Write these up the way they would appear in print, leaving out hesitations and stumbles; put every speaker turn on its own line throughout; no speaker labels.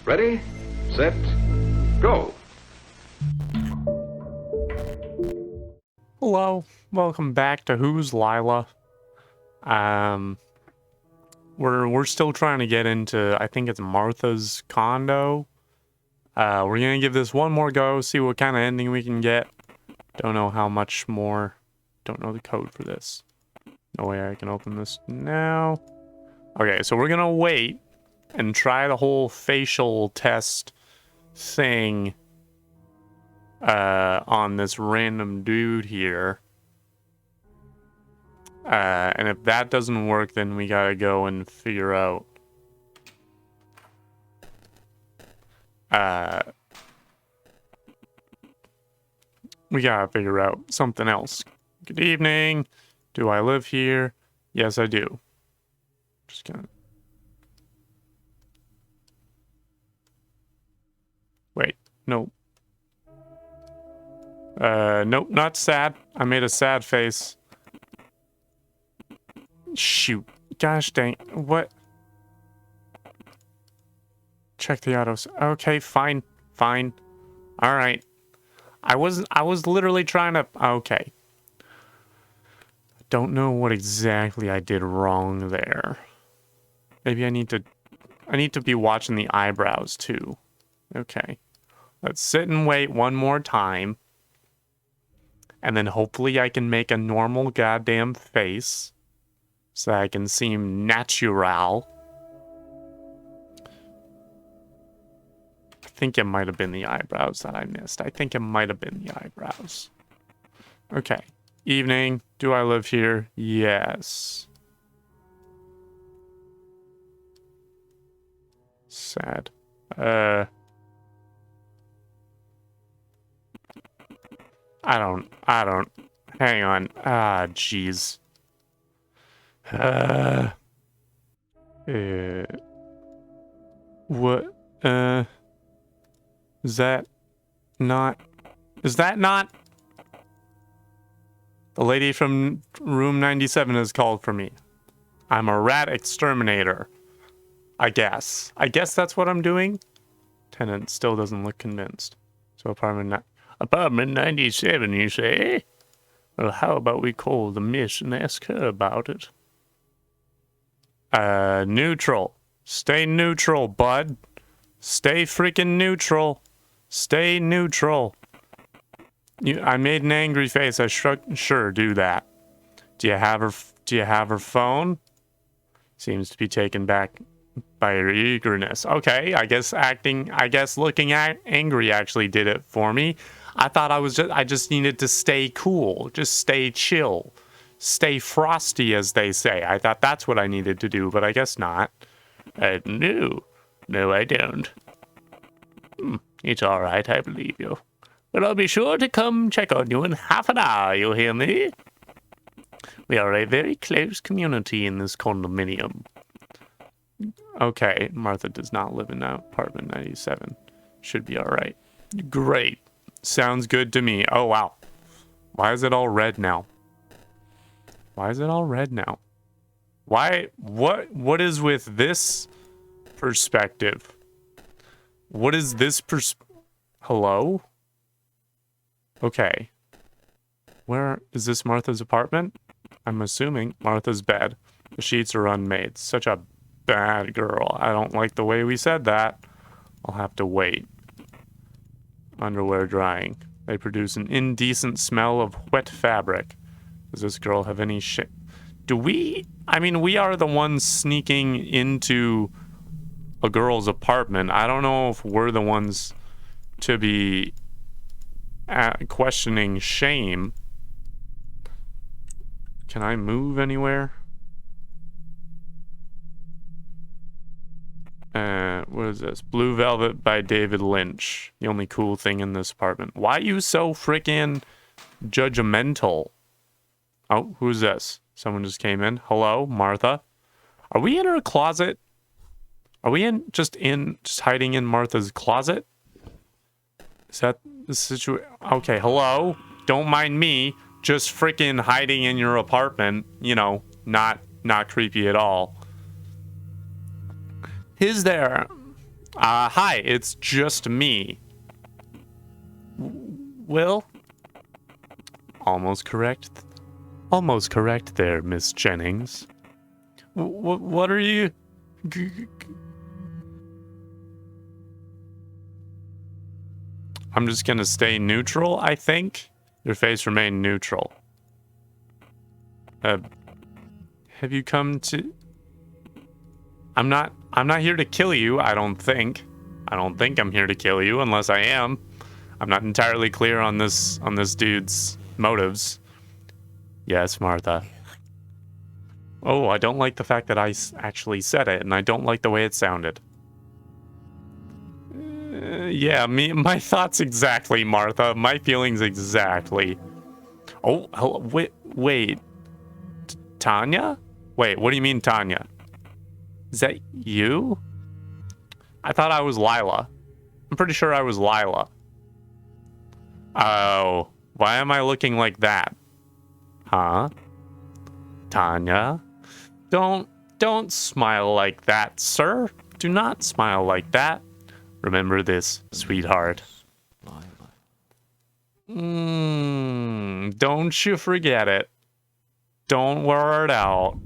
Ready, set, go.
Hello, welcome back to Who's Lila. We're still trying to get into, I think it's Martha's condo. We're gonna give this one more go, see what kind of ending we can get. Don't know how much more. Don't know the code for this. No way I can open this now. Okay, so we're gonna wait and try the whole facial test thing on this random dude here. And if that doesn't work, then we gotta go and figure out we gotta figure out something else. Good evening. Do I live here? Yes, I do. Just gonna wait. Nope. Nope, not sad. I made a sad face. Shoot. Gosh dang. What? Check the autos. Okay, fine. Fine. Alright. I was literally trying to... Okay. Don't know what exactly I did wrong there. Maybe I need to be watching the eyebrows too. Okay. Let's sit and wait one more time. And then hopefully I can make a normal goddamn face. So that I can seem natural. I think it might have been the eyebrows that I missed. I think it might have been the eyebrows. Okay. Evening. Do I live here? Yes. Sad. I don't. Hang on. Ah, jeez. What? Is that not? The lady from room 97 has called for me. I'm a rat exterminator. I guess that's what I'm doing. Tenant still doesn't look convinced. So apartment 97, you say? Well, how about we call the miss and ask her about it? Neutral. Stay neutral, bud. Stay freaking neutral. Stay neutral. I made an angry face. I sure do that. Do you have her phone? Seems to be taken back by her eagerness. Okay, I guess looking at angry actually did it for me. I thought I just needed to stay cool. Just stay chill. Stay frosty, as they say. I thought that's what I needed to do, but I guess not. No, I don't. It's all right, I believe you. But I'll be sure to come check on you in half an hour, you hear me? We are a very close community in this condominium. Okay, Martha does not live in apartment 97. Should be all right. Great. Sounds good to me. Oh, wow. Why is it all red now? Why is it all red now? Why? What is with this perspective? What is this Hello? Okay. Where is this Martha's apartment? I'm assuming Martha's bed. The sheets are unmade. Such a bad girl. I don't like the way we said that. I'll have to wait. Underwear drying. They produce an indecent smell of wet fabric. Does this girl have any shit? We are the ones sneaking into a girl's apartment. I don't know if we're the ones to be questioning shame. Can I move anywhere? What is this? Blue Velvet by David Lynch. The only cool thing in this apartment. Why are you so freaking judgmental? Oh, who's this? Someone just came in. Hello, Martha. Are we in her closet? Are we just hiding in Martha's closet? Is that the situation? Okay, hello. Don't mind me. Just freaking hiding in your apartment. You know, not creepy at all. Is there? Hi, it's just me. Will? Almost correct. Almost correct there, Miss Jennings. What are you... I'm just gonna stay neutral, I think. Your face remained neutral. Have you come to... I'm not here to kill you, I don't think. I don't think I'm here to kill you, unless I am. I'm not entirely clear on this dude's motives. Yes, Martha. Oh, I don't like the fact that I actually said it, and I don't like the way it sounded. Yeah, my thoughts exactly, Martha. My feelings exactly. Oh, hello, wait. Tanya? Wait, what do you mean, Tanya? Is that you? I thought I was Lila. I'm pretty sure I was Lila. Oh, why am I looking like that? Huh? Tanya? Don't smile like that, sir. Do not smile like that. Remember this, sweetheart. Don't you forget it. Don't wear it out.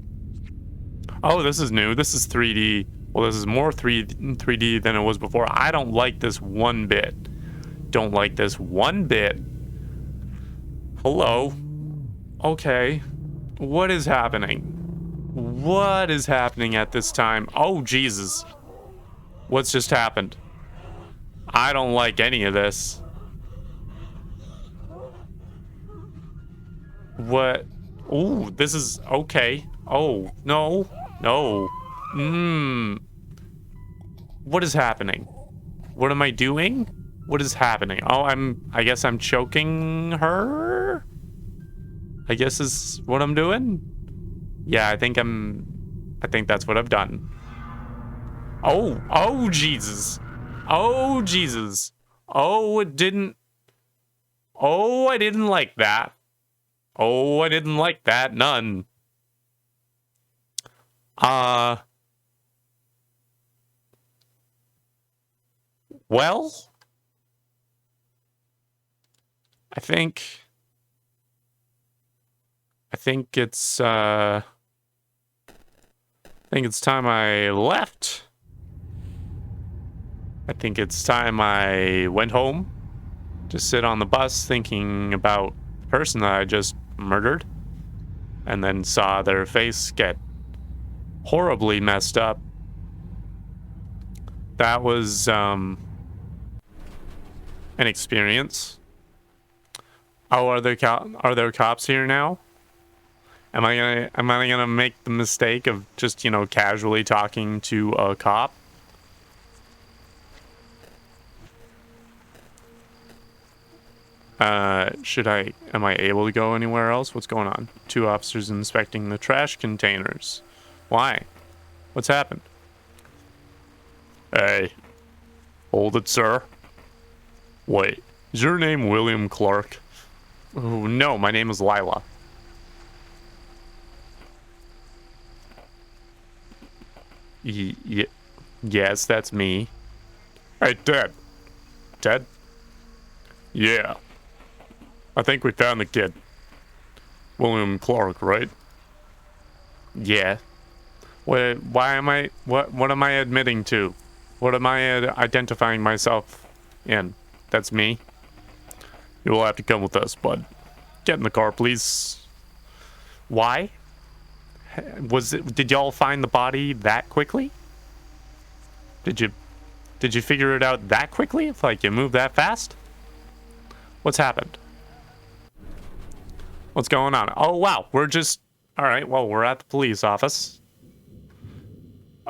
Oh, this is new. This is 3D. Well, this is more 3D than it was before. I don't like this one bit. Don't like this one bit. Hello. Okay. What is happening? What is happening at this time? Oh, Jesus. What's just happened? I don't like any of this. What? Ooh, this is okay. Oh, no. No. What is happening? What am I doing? What is happening? Oh, I guess I'm choking her? I guess is what I'm doing? Yeah, I think that's what I've done. Oh, Jesus. Oh, Jesus. Oh, I didn't like that. Oh, I didn't like that. None. Well, I think it's time I left. I think it's time I went home to sit on the bus thinking about the person that I just murdered and then saw their face get horribly messed up. That was an experience. Oh, are there cops here now? Am I gonna make the mistake of just, casually talking to a cop? Am I able to go anywhere else? What's going on? 2 officers inspecting the trash containers. Why? What's happened? Hey. Hold it, sir. Wait, is your name William Clark? Oh, no, my name is Lila. Yes, that's me. Hey, Ted. Ted? Yeah. I think we found the kid. William Clark, right? Yeah. What am I admitting to? What am I identifying myself in? That's me. You'll have to come with us, bud. Get in the car, please. Why? Did y'all find the body that quickly? Did you figure it out that quickly? If like you move that fast? What's happened? What's going on? Oh, wow. All right, well, we're at the police office.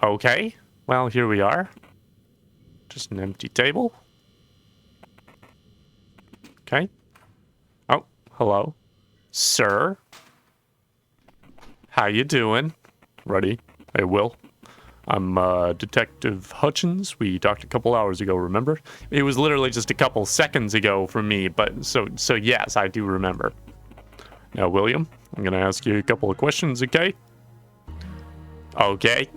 Okay. Well, here we are. Just an empty table. Okay. Oh, hello. Sir. How you doing? Ready? Hey, Will. I'm Detective Hutchins. We talked a couple hours ago, remember? It was literally just a couple seconds ago for me, but so yes, I do remember. Now, William, I'm going to ask you a couple of questions, okay? Okay.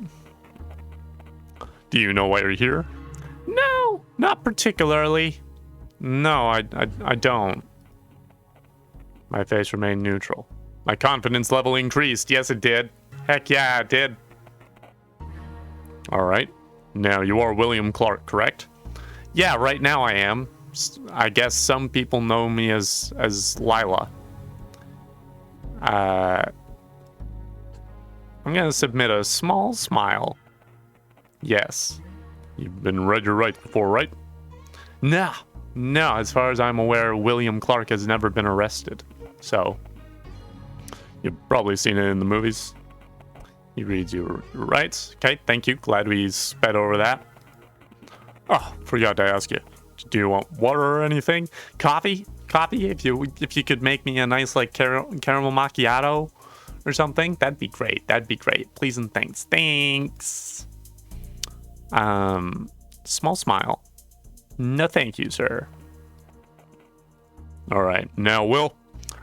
Do you know why you're here? No, not particularly. No, I don't. My face remained neutral. My confidence level increased. Yes, it did. Heck yeah, it did. All right. Now, you are William Clark, correct? Yeah, right now I am. I guess some people know me as Lila. I'm gonna submit a small smile. Yes. You've been read your rights before, right? No. No, as far as I'm aware, William Clark has never been arrested. So, you've probably seen it in the movies. He reads your rights. Okay, thank you. Glad we sped over that. Oh, forgot to ask you. Do you want water or anything? Coffee? Coffee? If you could make me a nice like caramel macchiato or something, that'd be great. That'd be great. Please and thanks. Thanks. Small smile. No, thank you, sir. All right, now, Will,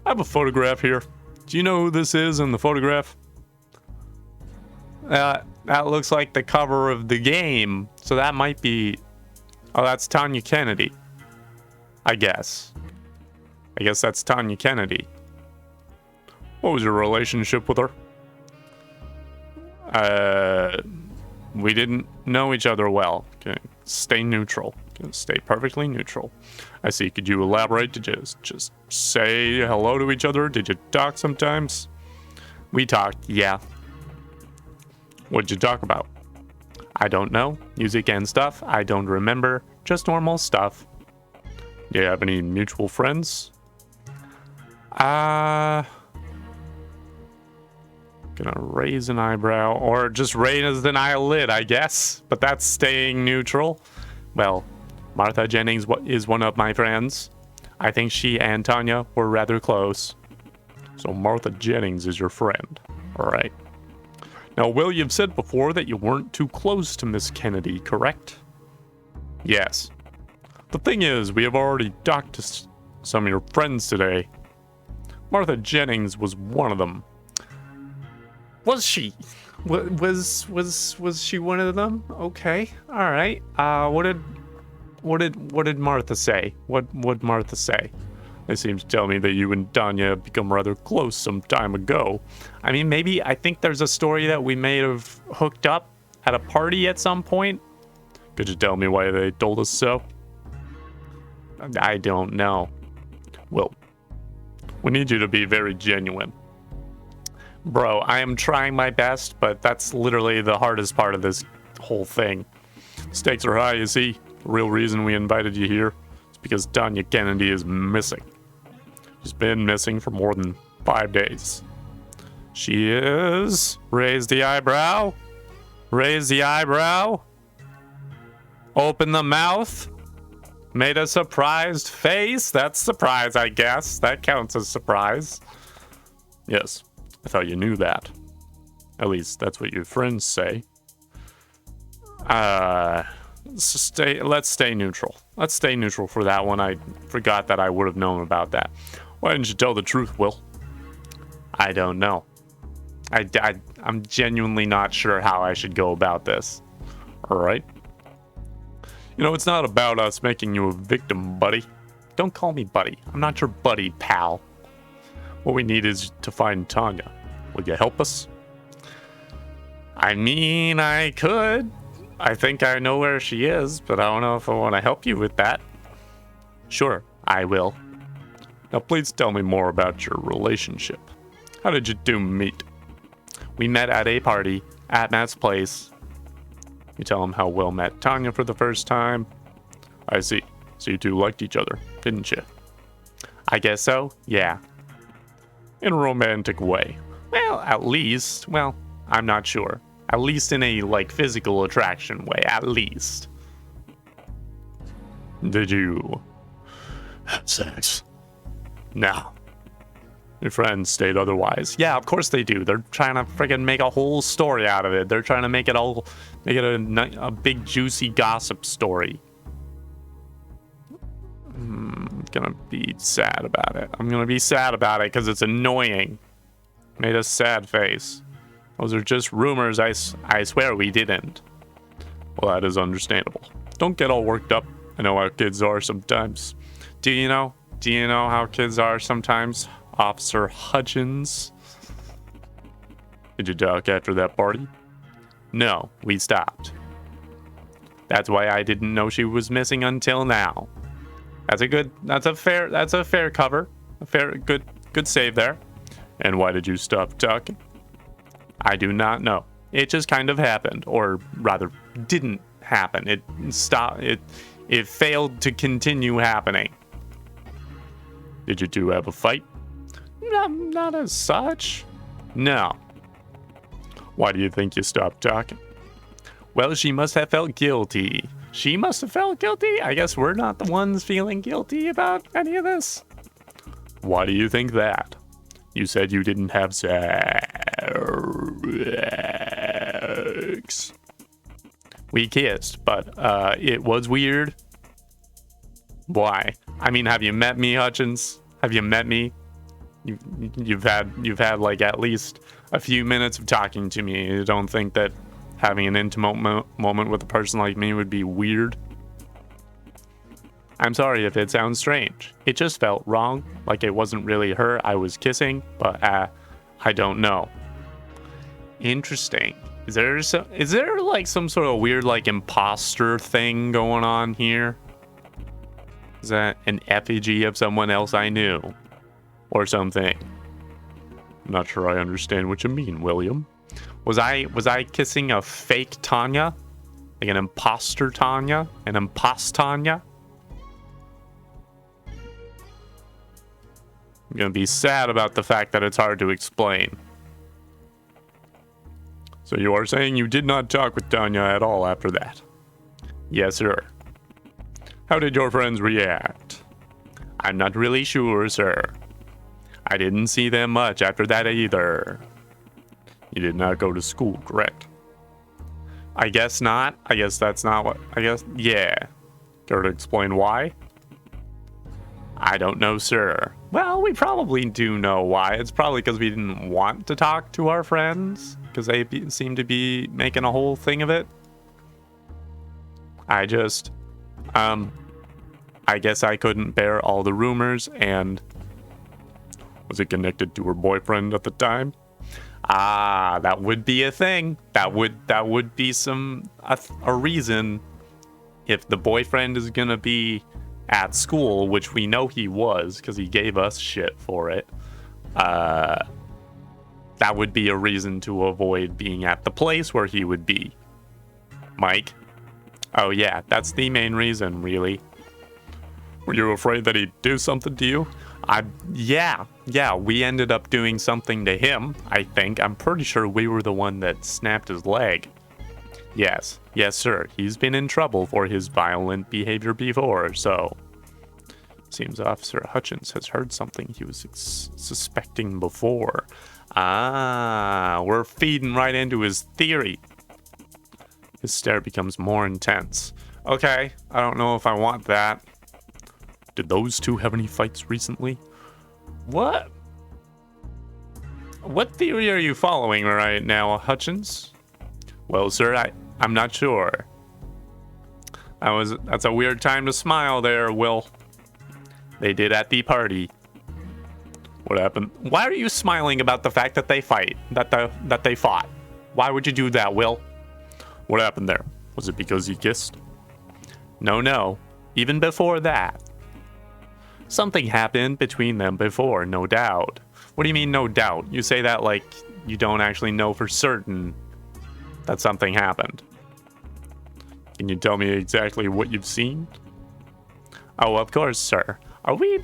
I have a photograph here. Do you know who this is in the photograph? That looks like the cover of the game, so that might be... Oh, that's Tanya Kennedy. I guess that's Tanya Kennedy. What was your relationship with her? We didn't know each other well. Okay. Stay neutral. Okay. Stay perfectly neutral. I see. Could you elaborate? Did you just say hello to each other? Did you talk sometimes? We talked, yeah. What'd you talk about? I don't know. Music and stuff. I don't remember. Just normal stuff. Do you have any mutual friends? Gonna raise an eyebrow, or just raise an eyelid, I guess. But that's staying neutral. Well, Martha Jennings is one of my friends. I think she and Tanya were rather close. So Martha Jennings is your friend. All right. Now, Will, you've said before that you weren't too close to Miss Kennedy, correct? Yes. The thing is, we have already talked to some of your friends today. Martha Jennings was one of them. Was she? Was she one of them? Okay. All right. What did Martha say? What would Martha say? It seems to tell me that you and Tanya have become rather close some time ago. I mean, maybe I think there's a story that we may have hooked up at a party at some point. Could you tell me why they told us so? I don't know. Well, we need you to be very genuine. Bro, I am trying my best, but that's literally the hardest part of this whole thing. Stakes are high, you see. The real reason we invited you here is because Tanya Kennedy is missing. She's been missing for more than 5 days. She is... Raise the eyebrow. Raise the eyebrow. Open the mouth. Made a surprised face. That's surprise, I guess. That counts as surprise. Yes. I thought you knew that. At least that's what your friends say. Let's stay neutral. Let's stay neutral for that one. I forgot that I would have known about that. Why didn't you tell the truth, Will? I don't know. I'm genuinely not sure how I should go about this. All right. You know, it's not about us making you a victim, buddy. Don't call me buddy. I'm not your buddy, pal. What we need is to find Tanya. Will you help us? I mean, I could. I think I know where she is, but I don't know if I want to help you with that. Sure, I will. Now, please tell me more about your relationship. How did you two meet? We met at a party at Matt's place. You tell him how Will met Tanya for the first time. I see. So you two liked each other, didn't you? I guess so, yeah. In a romantic way. Well, at least. Well, I'm not sure. At least in a, like, physical attraction way. At least. Did you have sex? No. Your friends state otherwise. Yeah, of course they do. They're trying to freaking make a whole story out of it. They're trying to make it a big, juicy gossip story. I'm gonna be sad about it. I'm gonna be sad about it because it's annoying. Made a sad face. Those are just rumors. I swear we didn't. Well, that is understandable. Don't get all worked up. I know how kids are sometimes. Do you know? Do you know how kids are sometimes, Officer Hutchins? Did you talk after that party? No, we stopped. That's why I didn't know she was missing until now. That's a fair cover. Good save there. And why did you stop talking? I do not know. It just kind of happened, or rather didn't happen. It failed to continue happening. Did you two have a fight? Not as such. No. Why do you think you stopped talking? Well, she must have felt guilty. She must have felt guilty? I guess we're not the ones feeling guilty about any of this. Why do you think that? You said you didn't have sex. We kissed, but it was weird. Why? I mean, have you met me, Hutchins? Have you met me? You've had like at least a few minutes of talking to me. You don't think that having an intimate moment with a person like me would be weird? I'm sorry if it sounds strange. It just felt wrong, like it wasn't really her I was kissing, but I don't know. Interesting. Is there like some sort of weird like imposter thing going on here? Is that an effigy of someone else I knew? Or something? I'm not sure I understand what you mean, William. Was I kissing a fake Tanya? Like an imposter Tanya? An impost Tanya? I'm gonna be sad about the fact that it's hard to explain. So you are saying you did not talk with Tanya at all after that? Yes, sir. How did your friends react? I'm not really sure, sir. I didn't see them much after that either. You did not go to school, correct? I guess not. I guess that's not what... yeah. Care to explain why? I don't know, sir. Well, we probably do know why. It's probably because we didn't want to talk to our friends. Because they seem to be making a whole thing of it. I just... I guess I couldn't bear all the rumors, and... Was it connected to her boyfriend at the time? Ah, that would be a thing. That would be a reason if the boyfriend is gonna be at school, which we know he was because he gave us shit for it. That would be a reason to avoid being at the place where he would be. Mike? Oh yeah, that's the main reason, really. Were you afraid that he'd do something to you? Yeah, we ended up doing something to him, I think. I'm pretty sure we were the one that snapped his leg. Yes, sir. He's been in trouble for his violent behavior before, so... Seems Officer Hutchins has heard something he was suspecting before. Ah, we're feeding right into his theory. His stare becomes more intense. Okay, I don't know if I want that. Did those two have any fights recently? What? What theory are you following right now, Hutchins? Well, sir, I'm not sure. That's a weird time to smile there, Will. They did at the party. What happened? Why are you smiling about the fact that they fight? That they fought? Why would you do that, Will? What happened there? Was it because you kissed? No. Even before that. Something happened between them before, no doubt. What do you mean, no doubt? You say that like you don't actually know for certain that something happened. Can you tell me exactly what you've seen? Oh, of course, sir. Are we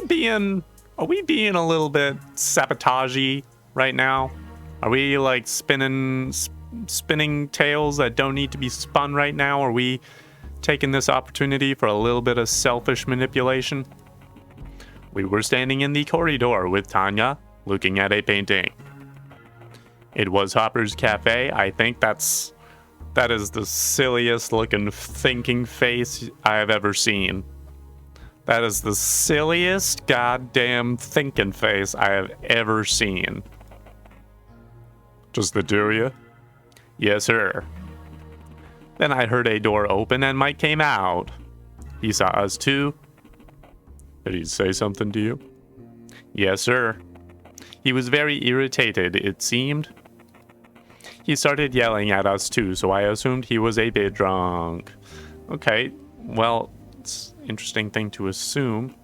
being a little bit sabotagey right now? Are we like spinning tales that don't need to be spun right now? Are we taking this opportunity for a little bit of selfish manipulation? We were standing in the corridor with Tanya, looking at a painting. It was Hopper's Cafe. I think that is the silliest looking thinking face I have ever seen. That is the silliest goddamn thinking face I have ever seen. Just the two of you? Yes, sir. Then I heard a door open and Mike came out. He saw us too. Did he say something to you? Yes, sir. He was very irritated, it seemed. He started yelling at us too, so I assumed he was a bit drunk. Okay, well, it's an interesting thing to assume.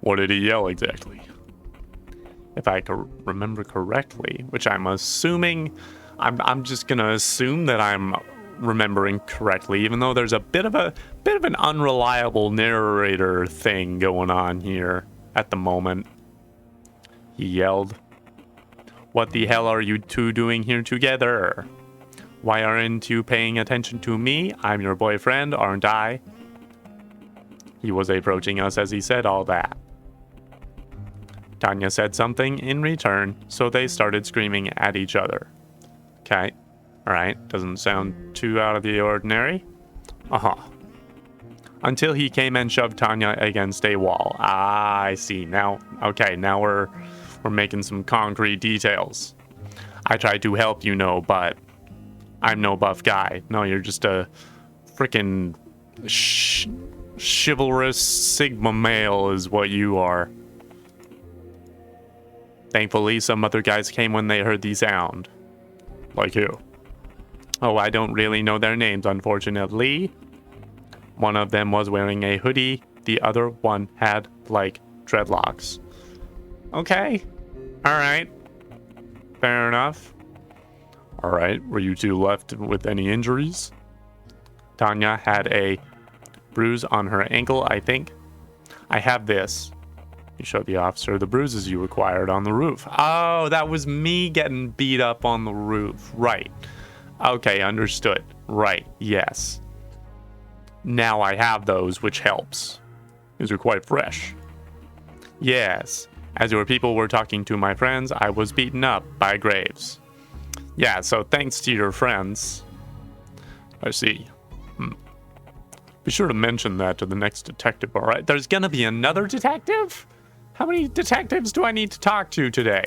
What did he yell exactly? If I can remember correctly, which I'm assuming, I'm just gonna assume that I'm remembering correctly, even though there's a bit of an unreliable narrator thing going on here at the moment. He yelled, "What the hell are you two doing here together? Why aren't you paying attention to me? I'm your boyfriend, aren't I?" He was approaching us as he said all that. Tanya said something in return, so they started screaming at each other. Okay, alright, doesn't sound too out of the ordinary. Until he came and shoved Tanya against a wall. Ah, I see. Now, okay, now we're making some concrete details. I tried to help, you know, but I'm no buff guy. No, you're just a freaking chivalrous Sigma male is what you are. Thankfully, some other guys came when they heard the sound. Like who? Oh, I don't really know their names, unfortunately. One of them was wearing a hoodie. The other one had, like, dreadlocks. Okay. Alright. Fair enough. Alright, were you two left with any injuries? Tanya had a bruise on her ankle, I think. I have this. You showed the officer the bruises you acquired on the roof. Oh, that was me getting beat up on the roof. Right. Okay, understood. Right, yes. Now I have those, which helps. These are quite fresh. Yes. As your people were talking to my friends, I was beaten up by Graves. Yeah, so thanks to your friends. I see. Be sure to mention that to the next detective, alright? There's gonna be another detective? How many detectives do I need to talk to today?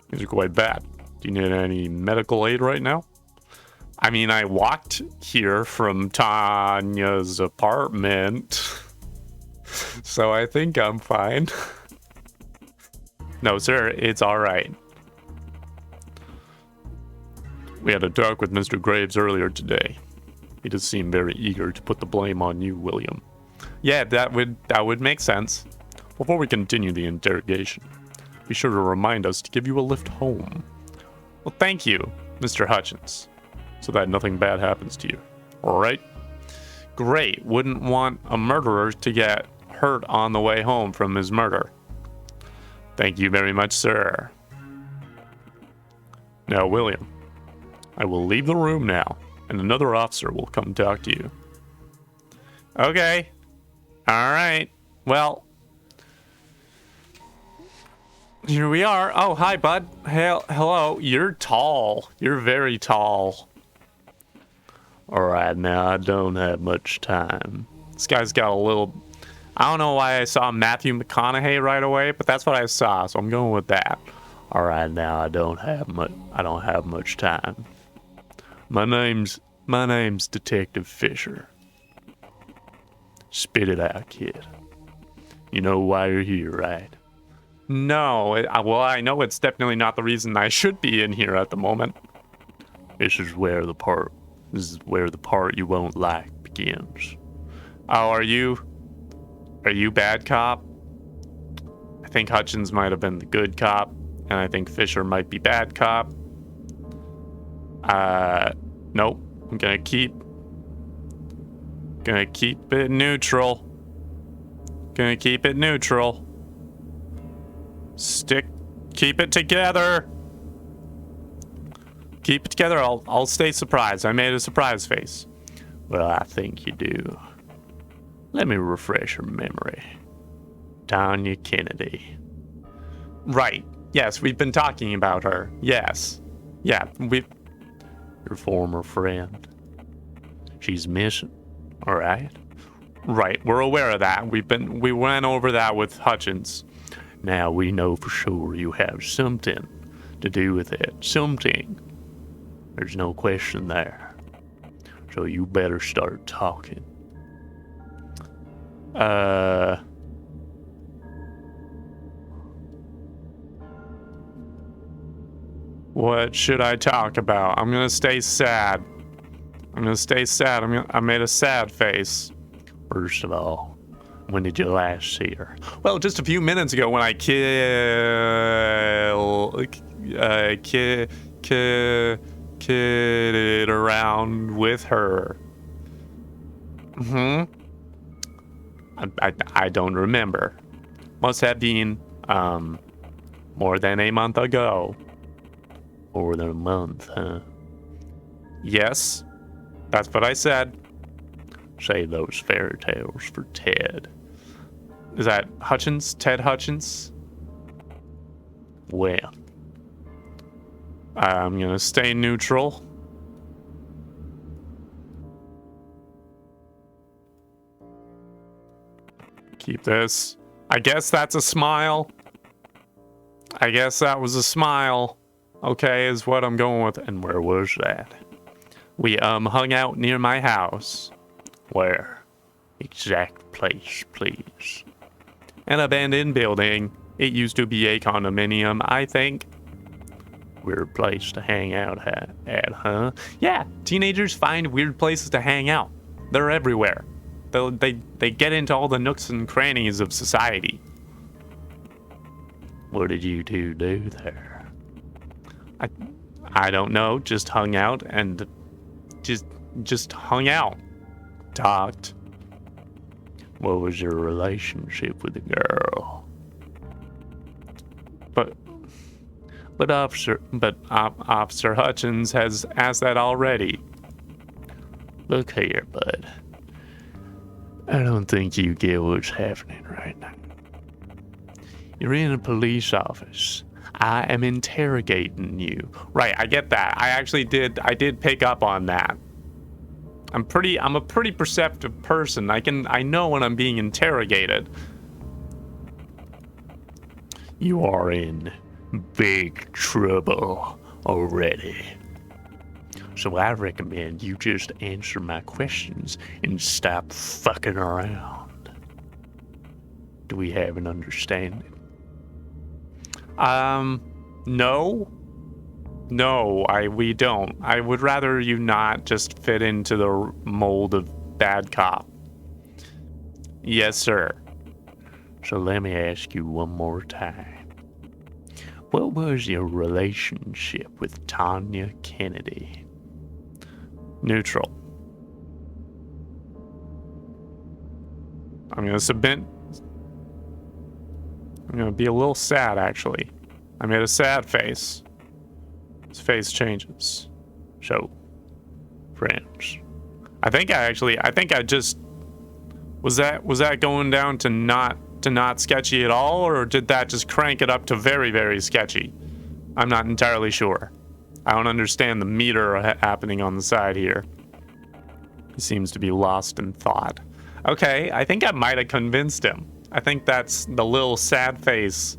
These are quite bad. Do you need any medical aid right now? I mean, I walked here from Tanya's apartment, so I think I'm fine. No, sir, it's alright. We had a talk with Mr. Graves earlier today. He does seem very eager to put the blame on you, William. Yeah, that would make sense. Before we continue the interrogation, be sure to remind us to give you a lift home. Well, thank you, Mr. Hutchins, so that nothing bad happens to you. Alright? Great. Wouldn't want a murderer to get hurt on the way home from his murder. Thank you very much, sir. Now, William, I will leave the room now, and another officer will come talk to you. Okay. Alright. Well, here we are. Oh, hi, bud. Hello. You're tall. You're very tall. Alright, now I don't have much time. This guy's got a little... I don't know why I saw Matthew McConaughey right away, but that's what I saw, so I'm going with that. Alright, now I don't have much time. My name's Detective Fisher. Spit it out, kid. You know why you're here, right? No, well, I know it's definitely not the reason I should be in here at the moment. This is where the part you won't like begins. Oh, are you bad cop? I think Hutchins might have been the good cop, and I think Fisher might be bad cop. Nope. I'm gonna keep it neutral. Keep it together. Keep it together. I'll stay surprised. I made a surprise face. Well, I think you do. Let me refresh your memory. Tanya Kennedy. Right. Yes, we've been talking about her. Yes. Yeah, your former friend. She's missing. All right. Right, we're aware of that. We went over that with Hutchins. Now we know for sure you have something to do with it. Something. There's no question there. So you better start talking. What should I talk about? I'm gonna stay sad. I'm gonna stay sad. I made a sad face. First of all, when did you last see her? Well, just a few minutes ago when I kidded around with her. I don't remember. Must have been more than a month ago. More than a month, huh? Yes, that's what I said. Save those fairy tales for Ted. Is that Hutchins? Ted Hutchins? Well, I'm gonna stay neutral. Keep this. I guess that's a smile. I guess that was a smile. Okay, is what I'm going with. And where was that? We hung out near my house. Where? Exact place, please. An abandoned building. It used to be a condominium, I think. Weird place to hang out at, huh? Yeah, teenagers find weird places to hang out. They're everywhere. They get into all the nooks and crannies of society. What did you two do there? I don't know. Just hung out and just hung out. Talked. What was your relationship with the girl? But Officer Hutchins has asked that already. Look here, bud. I don't think you get what's happening right now. You're in a police office. I am interrogating you. Right, I get that. I did pick up on that. I'm a pretty perceptive person. I know when I'm being interrogated. You are in big trouble already. So I recommend you just answer my questions and stop fucking around. Do we have an understanding? No. No, we don't. I would rather you not just fit into the mold of bad cop. Yes, sir. So let me ask you one more time. What was your relationship with Tanya Kennedy? Neutral. I'm gonna submit. I'm gonna be a little sad, actually. I made a sad face. His face changes. So, friends. I think I just was that going down to not sketchy at all, or did that just crank it up to very, very sketchy? I'm not entirely sure. I don't understand the meter happening on the side here. He seems to be lost in thought. Okay, I think I might have convinced him. I think that's the little sad face,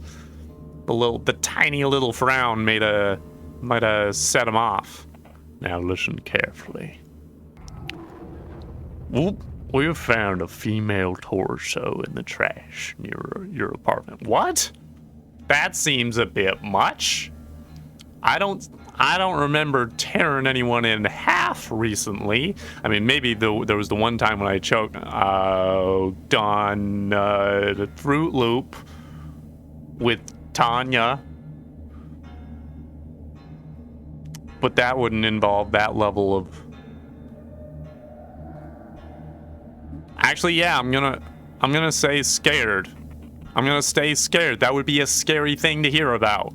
the tiny little frown might have set him off. Now listen carefully. Whoop. We found a female torso in the trash near your apartment. What? That seems a bit much. I don't remember tearing anyone in half recently. I mean, maybe there was the one time when I choked on the Fruit Loop with Tanya. But that wouldn't involve that level of... Actually, yeah, I'm gonna say scared. I'm gonna stay scared. That would be a scary thing to hear about.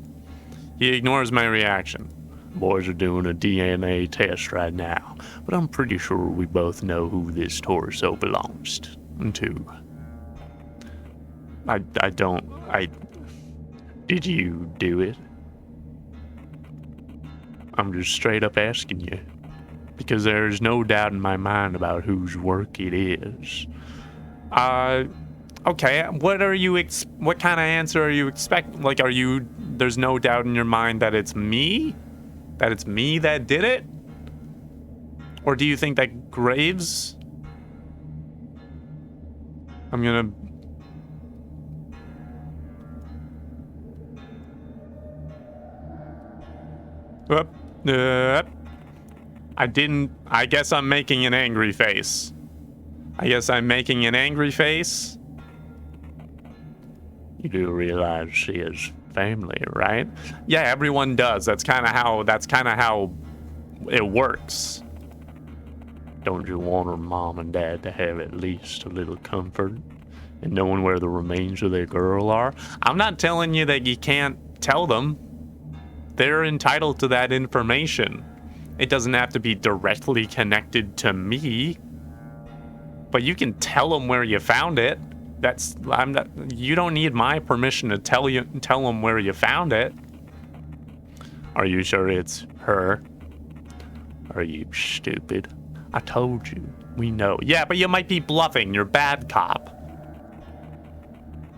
He ignores my reaction. Boys are doing a DNA test right now, but I'm pretty sure we both know who this torso belongs to. Did you do it? I'm just straight up asking you. Because there's no doubt in my mind about whose work it is. Okay, what kind of answer are you expecting? Like, there's no doubt in your mind that it's me? That it's me that did it? Or do you think that Graves... I'm gonna... I guess I'm making an angry face. You do realize she has family, right? Yeah, everyone does. That's kind of how it works. Don't you want her mom and dad to have at least a little comfort in knowing where the remains of their girl are? I'm not telling you that you can't tell them. They're entitled to that information. It doesn't have to be directly connected to me, but you can tell them where you found it. You don't need my permission to tell them where you found it. Are you sure it's her? Are you stupid? I told you. We know. Yeah, but you might be bluffing. You're bad cop.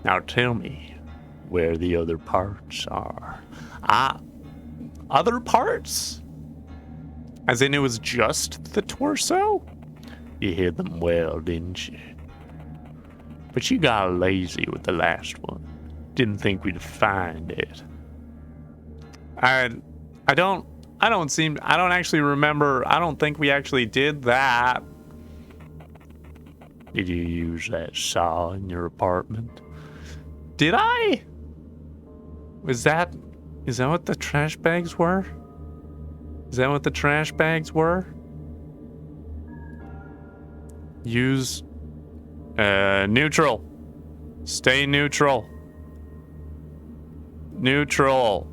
Now tell me where the other parts are. Other parts? As in it was just the torso? You hid them well, didn't you? But you got lazy with the last one. Didn't think we'd find it. I don't actually remember. I don't think we actually did that. Did you use that saw in your apartment? Did I? Is that what the trash bags were? Use neutral. Stay neutral. Neutral.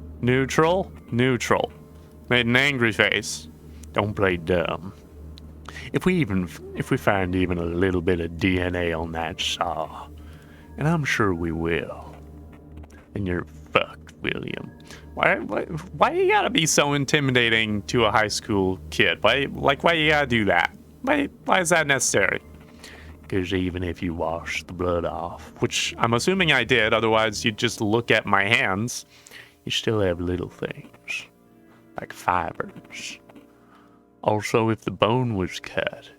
Made an angry face. Don't play dumb. If we find even a little bit of DNA on that saw, and I'm sure we will, then you're fucked, William. Why you gotta be so intimidating to a high school kid? Why you gotta do that? Why is that necessary? Because even if you wash the blood off, which I'm assuming I did, otherwise you'd just look at my hands, you still have little things, like fibers. Also, if the bone was cut,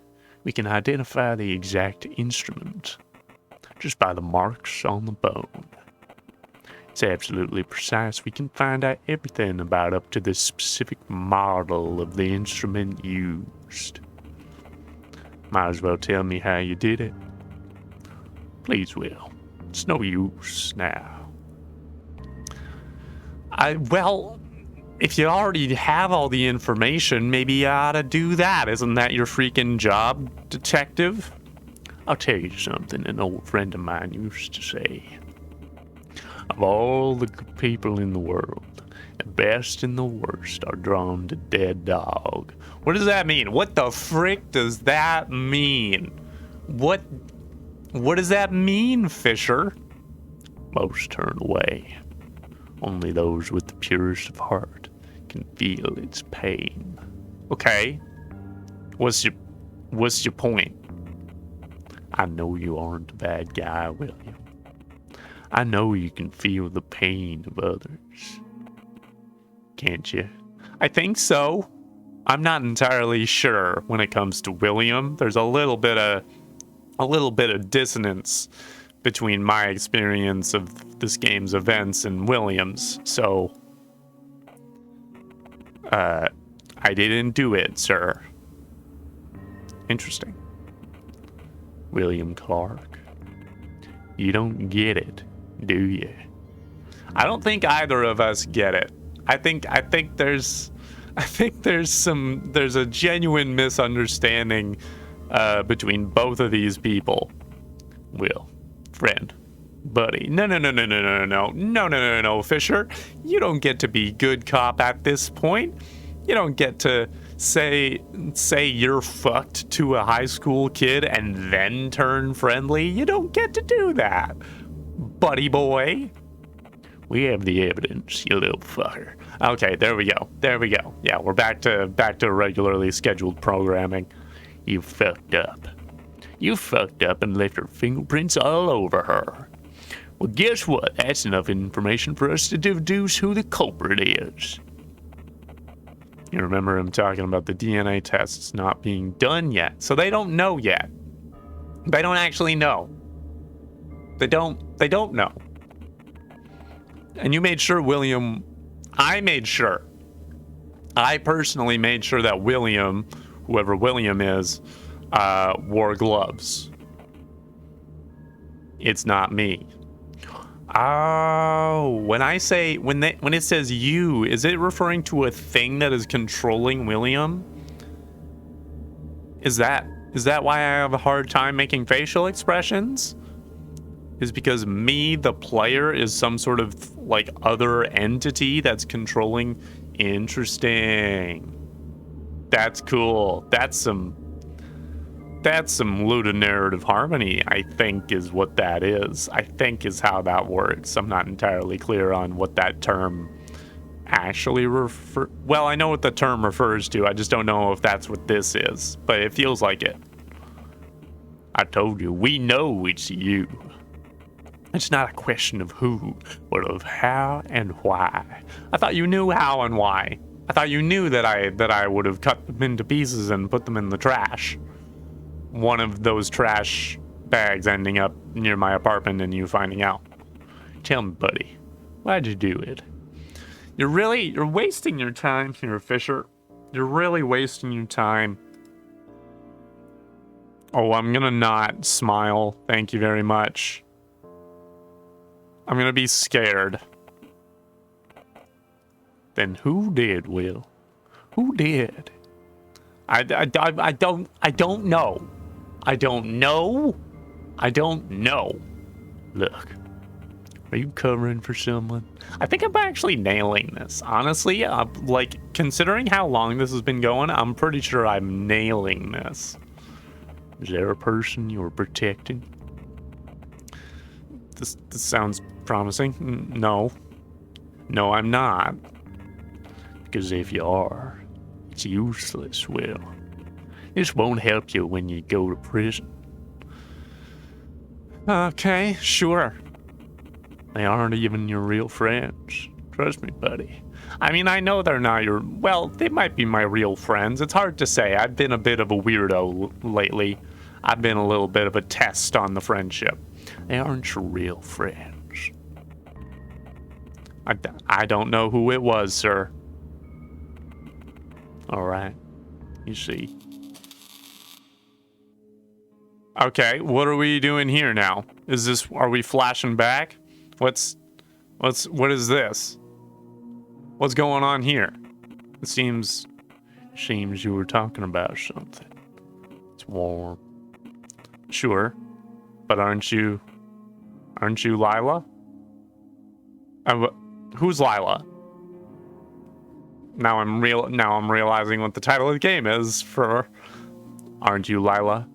we can identify the exact instrument just by the marks on the bone. It's absolutely precise. We can find out everything about up to the specific model of the instrument used. Might as well tell me how you did it. Please, Will. It's no use now. Well, if you already have all the information, maybe you ought to do that. Isn't that your freaking job, detective? I'll tell you something an old friend of mine used to say. Of all the people in the world, the best and the worst are drawn to dead dog. What does that mean? What the frick does that mean? What does that mean, Fisher? Most turn away. Only those with the purest of heart can feel its pain. Okay. What's your point? I know you aren't a bad guy, William. I know you can feel the pain of others. Can't you? I think so. I'm not entirely sure when it comes to William. There's a little bit of dissonance between my experience of this game's events and William's. So I didn't do it, sir. Interesting. William Clark. You don't get it, do you? I don't think either of us get it. I think there's a genuine misunderstanding between both of these people. Will, friend, buddy. No, Fisher. You don't get to be good cop at this point. You don't get to say you're fucked to a high school kid and then turn friendly. You don't get to do that, buddy boy. We have the evidence, you little fucker. Okay, there we go. Yeah, we're back to regularly scheduled programming. You fucked up. You fucked up and left her fingerprints all over her. Well, guess what? That's enough information for us to deduce who the culprit is. You remember him talking about the DNA tests not being done yet. So they don't know yet. They don't actually know. They don't know. And you made sure William... I personally made sure that William, whoever William is, wore gloves. It's not me. Oh, when it says you, is it referring to a thing that is controlling William? Is that why I have a hard time making facial expressions? Is because me, the player, is some sort of like other entity that's controlling? Interesting. That's cool. That's some ludonarrative harmony, I think, is what that is. I think is how that works. I'm not entirely clear on what that term actually well, I know what the term refers to. I just don't know if that's what this is, but it feels like it. I told you, we know it's you. It's not a question of who, but of how and why. I thought you knew how and why. I thought you knew that I would have cut them into pieces and put them in the trash. One of those trash bags ending up near my apartment and you finding out. Tell me, buddy, why'd you do it? You're wasting your time here, Fisher. You're really wasting your time. Oh, I'm gonna not smile. Thank you very much. I'm gonna be scared. Then who did, Will? Who did? I don't know. I don't know. I don't know. Look, are you covering for someone? I think I'm actually nailing this. Honestly, like, considering how long this has been going, I'm pretty sure I'm nailing this. Is there a person you're protecting? This sounds promising. No. No, I'm not. Because if you are, it's useless, Will. This won't help you when you go to prison. Okay, sure. They aren't even your real friends. Trust me, buddy. I mean, I know they're not your... Well, they might be my real friends. It's hard to say. I've been a bit of a weirdo lately. I've been a little bit of a test on the friendship. They aren't your real friends. I don't know who it was, sir. All right. You see. Okay, what are we doing here now? Are we flashing back? What is this? What's going on here? It seems you were talking about something. It's warm. Sure. But aren't you Lila? Who's Lila? Now I'm realizing what the title of the game is for Aren't You Lila?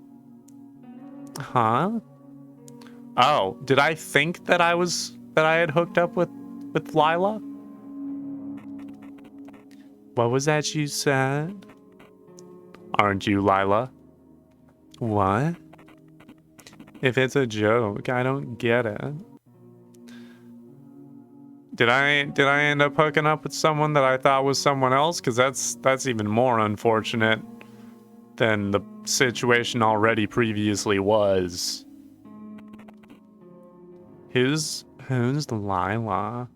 Huh? Oh, did I think that I had hooked up with Lila? What was that you said? Aren't you Lila? What? If it's a joke, I don't get it. Did I end up hooking up with someone that I thought was someone else? Because that's even more unfortunate than the situation already previously was. Who's Lila?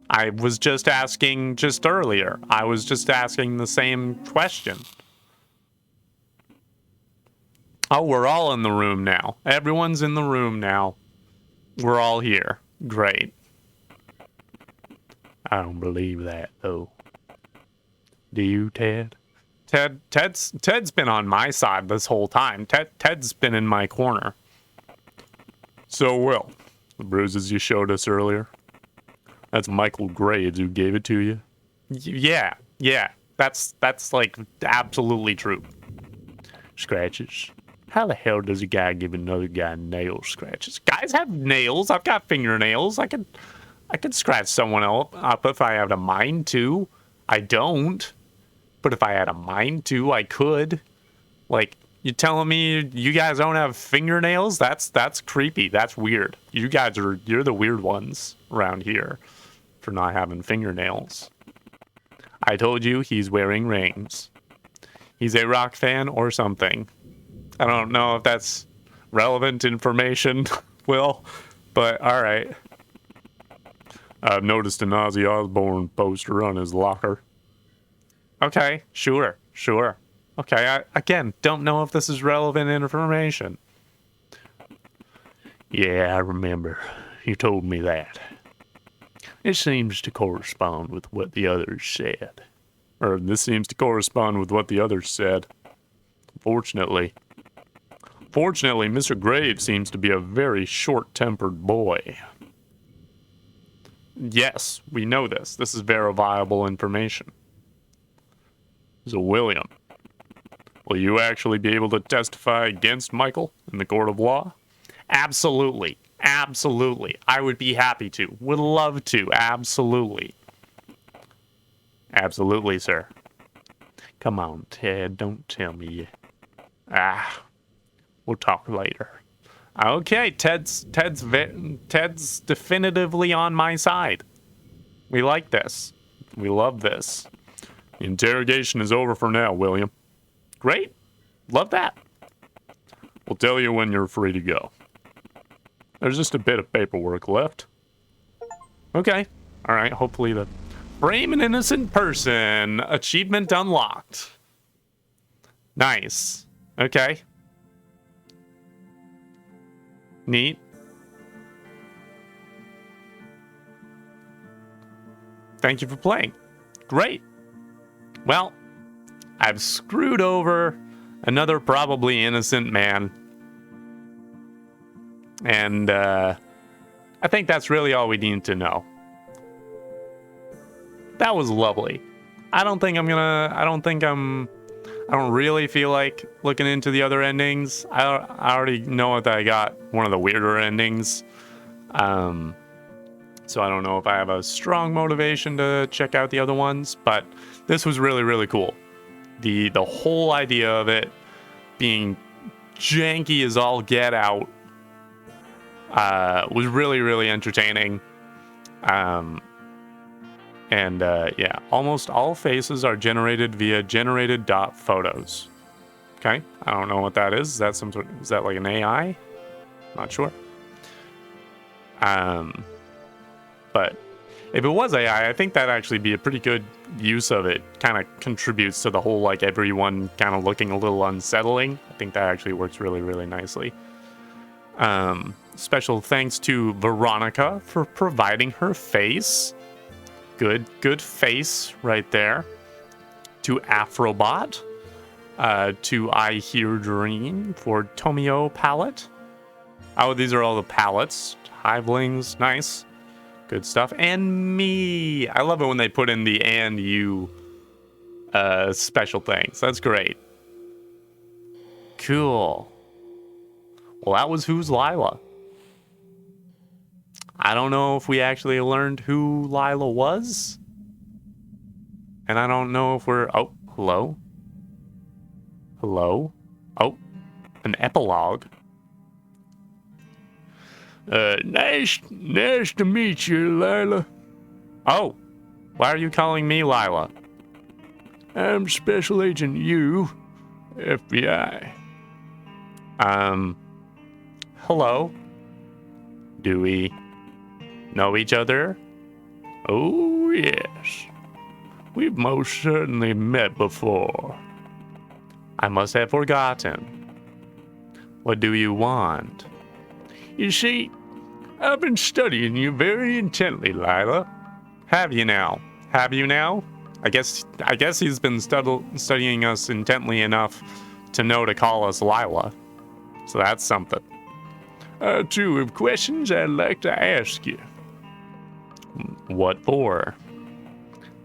I was just asking just earlier. I was just asking the same question. Oh, we're all in the room now. Everyone's in the room now. We're all here. Great. I don't believe that, though. Do you, Ted? Ted's been on my side this whole time. Ted's been in my corner. So, Will, the bruises you showed us earlier, that's Michael Graves who gave it to you? Yeah. That's like absolutely true. Scratches. How the hell does a guy give another guy nail scratches? Guys have nails. I've got fingernails. I could scratch someone up if I had a mind to. I don't. But if I had a mind to, I could. Like, you telling me you guys don't have fingernails? That's creepy. That's weird. You're the weird ones around here for not having fingernails. I told you he's wearing rings. He's a rock fan or something. I don't know if that's relevant information, Will, but alright. I've noticed an Ozzy Osbourne poster on his locker. Okay, sure. Okay, I, again, don't know if this is relevant information. Yeah, I remember. You told me that. It seems to correspond with what the others said. Or this seems to correspond with what the others said. Fortunately, Mr. Graves seems to be a very short-tempered boy. Yes, we know this. This is verifiable information. So, William, will you actually be able to testify against Michael in the court of law? Absolutely. Absolutely. I would be happy to. Would love to. Absolutely. Absolutely, sir. Come on, Ted. Don't tell me. We'll talk later. Okay, Ted's definitively on my side. We like this. We love this. The interrogation is over for now, William. Great. Love that. We'll tell you when you're free to go. There's just a bit of paperwork left. Okay. All right. Hopefully the frame an innocent person. Achievement unlocked. Nice. Okay. Neat. Thank you for playing. Great. Well, I've screwed over another probably innocent man. And I think that's really all we need to know. That was lovely. I don't really feel like looking into the other endings. I already know that I got one of the weirder endings. So I don't know if I have a strong motivation to check out the other ones, but this was really, really cool. The whole idea of it being janky as all get out was really, really entertaining. Yeah, almost all faces are generated via generated dot photos. Okay, I don't know what that is. Is that is that like an AI? Not sure. But if it was AI, I think that'd actually be a pretty good use of it. Kind of contributes to the whole, like, everyone kind of looking a little unsettling. I think that actually works really, really nicely. Special thanks to Veronica for providing her face. Good face right there. To Afrobot. To I Hear Dream for Tomio palette. Oh, these are all the palettes. Hivelings, nice. Good stuff. And me. I love it when they put in the and you special things. That's great. Cool. Well, that was Who's Lila. I don't know if we actually learned who Lila was. And I don't know if we're... Oh, hello? Hello? Oh, an epilogue. Nice to meet you, Lila. Oh, why are you calling me Lila? I'm Special Agent U, FBI. Hello? Do we know each other? Oh, yes. We've most certainly met before. I must have forgotten. What do you want? You see, I've been studying you very intently, Lila. Have you now? I guess he's been studying us intently enough to know to call us Lila. So that's something. Two of questions I'd like to ask you. What for?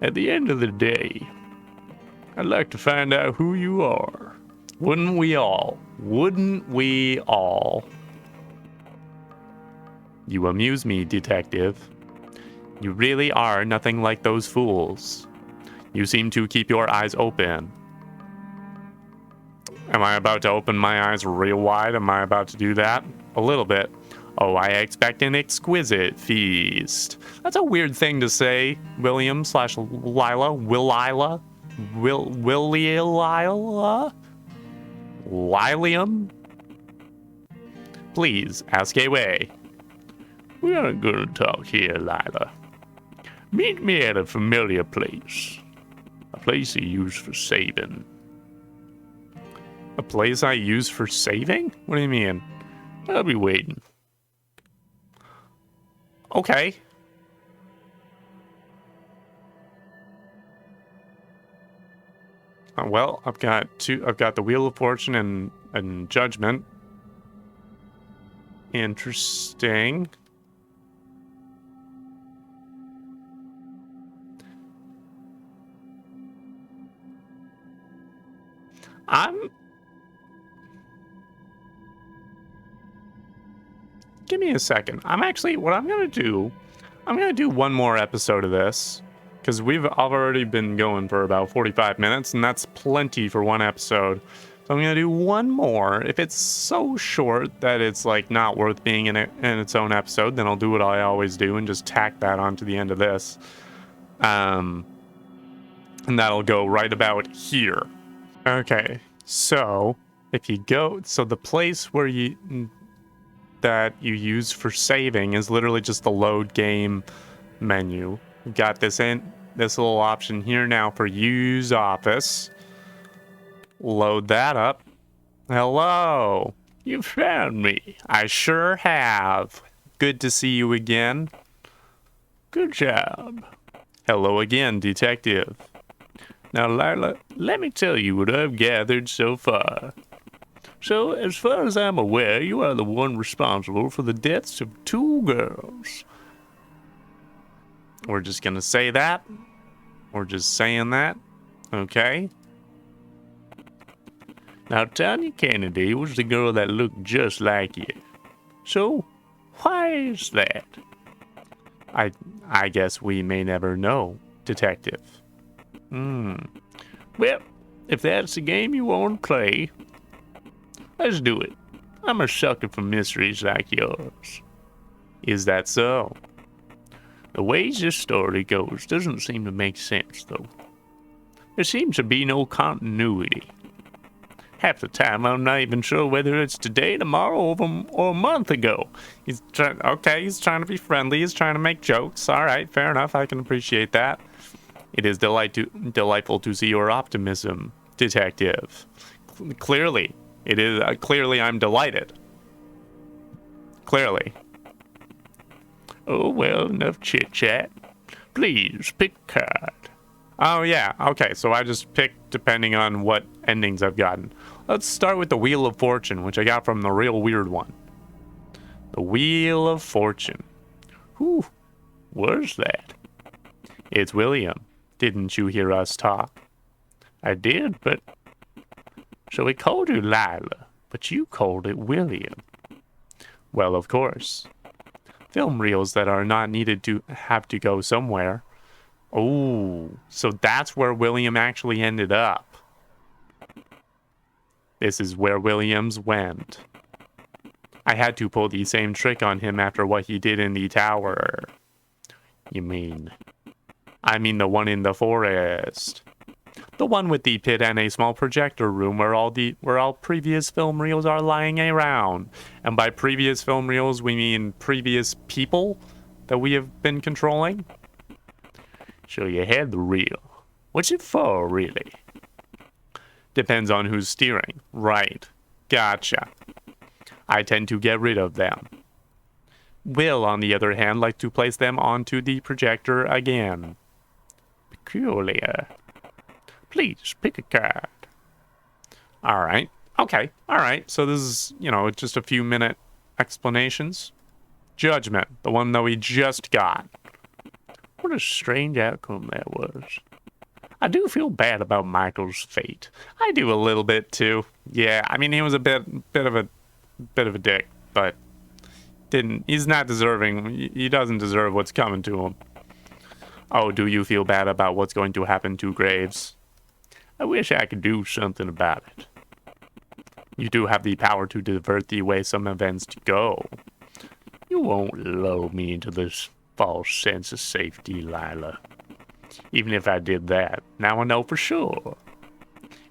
At the end of the day, I'd like to find out who you are. Wouldn't we all? You amuse me, detective. You really are nothing like those fools. You seem to keep your eyes open. Am I about to open my eyes real wide? Am I about to do that? A little bit. Oh, I expect an exquisite feast. That's a weird thing to say, William slash Lila. Willila? Willila? Lilium? Please, ask away. We aren't gonna talk here, Lila. Meet me at a familiar place. A place you use for saving. A place I use for saving? What do you mean? I'll be waiting. Okay. Well, I've got the Wheel of Fortune and Judgment. Interesting. Give me a second. What I'm gonna do one more episode of this, because I've already been going for about 45 minutes, and that's plenty for one episode. So I'm gonna do one more. If it's so short that it's like not worth being in its own episode, then I'll do what I always do and just tack that onto the end of this. And that'll go right about here. Okay, so if you go, so the place that you use for saving is literally just the load game menu. We've got this little option here now for use office. Load that up. Hello, you found me. I sure have. Good to see you again. Good job. Hello again, detective. Now, Lila, let me tell you what I've gathered so far. So, as far as I'm aware, you are the one responsible for the deaths of 2 girls. We're just gonna say that. We're just saying that. Okay. Now, Tanya Kennedy was the girl that looked just like you. So, why is that? I guess we may never know, detective. Well, if that's the game you want to play, let's do it. I'm a sucker for mysteries like yours. Is that so? The way this story goes doesn't seem to make sense, though. There seems to be no continuity. Half the time, I'm not even sure whether it's today, tomorrow, or a month ago. He's trying to be friendly. He's trying to make jokes. All right, fair enough. I can appreciate that. It is delightful to see your optimism, detective. Clearly, it is. Clearly, I'm delighted. Clearly. Oh, well, enough chit-chat. Please, pick a card. Oh, yeah. Okay, so I just picked depending on what endings I've gotten. Let's start with the Wheel of Fortune, which I got from the real weird one. The Wheel of Fortune. Whew. Where's that? It's William. Didn't you hear us talk? I did, but... So we called you Lila, but you called it William. Well, of course. Film reels that are not needed to have to go somewhere. Oh, so that's where William actually ended up. This is where Williams went. I had to pull the same trick on him after what he did in the tower. You mean... I mean the one in the forest. The one with the pit and a small projector room where all previous film reels are lying around. And by previous film reels, we mean previous people that we have been controlling. So you had the reel. What's it for, really? Depends on who's steering. Right. Gotcha. I tend to get rid of them. Will, on the other hand, like to place them onto the projector again. Peculiar. Please, pick a card. Alright. Okay. Alright. So this is, just a few minute explanations. Judgment. The one that we just got. What a strange outcome that was. I do feel bad about Michael's fate. I do a little bit too. Yeah, I mean he was a bit of a dick, but he's not deserving. He doesn't deserve what's coming to him. Oh, do you feel bad about what's going to happen to Graves? I wish I could do something about it. You do have the power to divert the way some events go. You won't lull me into this false sense of safety, Lila. Even if I did that, now I know for sure.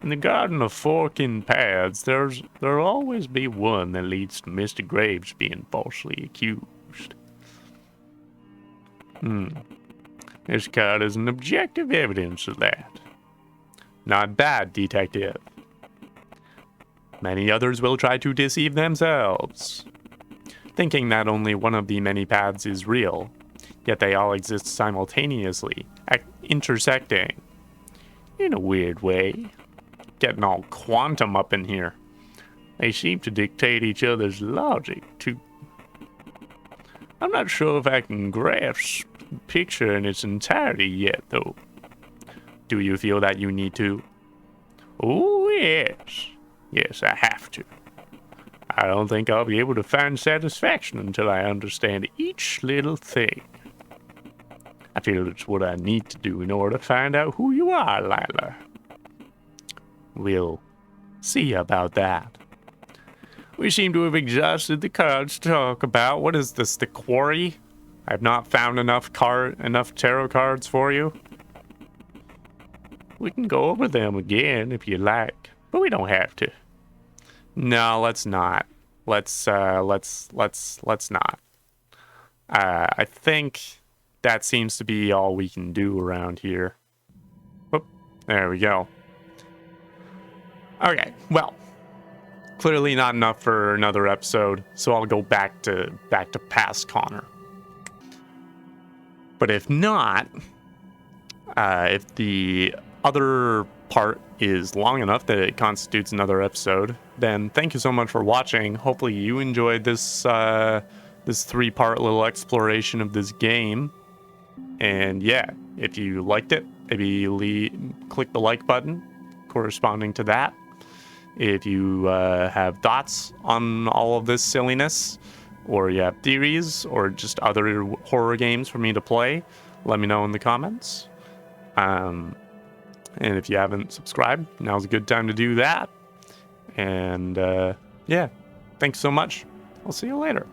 In the garden of forking paths, there'll always be one that leads to Mr. Graves being falsely accused. This card is an objective evidence of that. Not bad, detective. Many others will try to deceive themselves, thinking that only one of the many paths is real, yet they all exist simultaneously, intersecting. In a weird way. Getting all quantum up in here. They seem to dictate each other's logic, too. I'm not sure if I can grasp the picture in its entirety yet, though. Do you feel that you need to? Oh, yes. Yes, I have to. I don't think I'll be able to find satisfaction until I understand each little thing. I feel it's what I need to do in order to find out who you are, Lila. We'll see about that. We seem to have exhausted the cards to talk about. What is this, the quarry? I've not found enough tarot cards for you. We can go over them again if you like, but we don't have to. No, let's not. Let's not. I think that seems to be all we can do around here. Whoop, there we go. Okay, well, clearly not enough for another episode, so I'll go back to past Connor. But if not, if the other part is long enough that it constitutes another episode, then thank you so much for watching. Hopefully you enjoyed this this 3-part little exploration of this game. And yeah, if you liked it, maybe click the like button corresponding to that. If you have thoughts on all of this silliness, or you have theories, or just other horror games for me to play, let me know in the comments. And if you haven't subscribed, now's a good time to do that. And yeah, thanks so much. I'll see you later.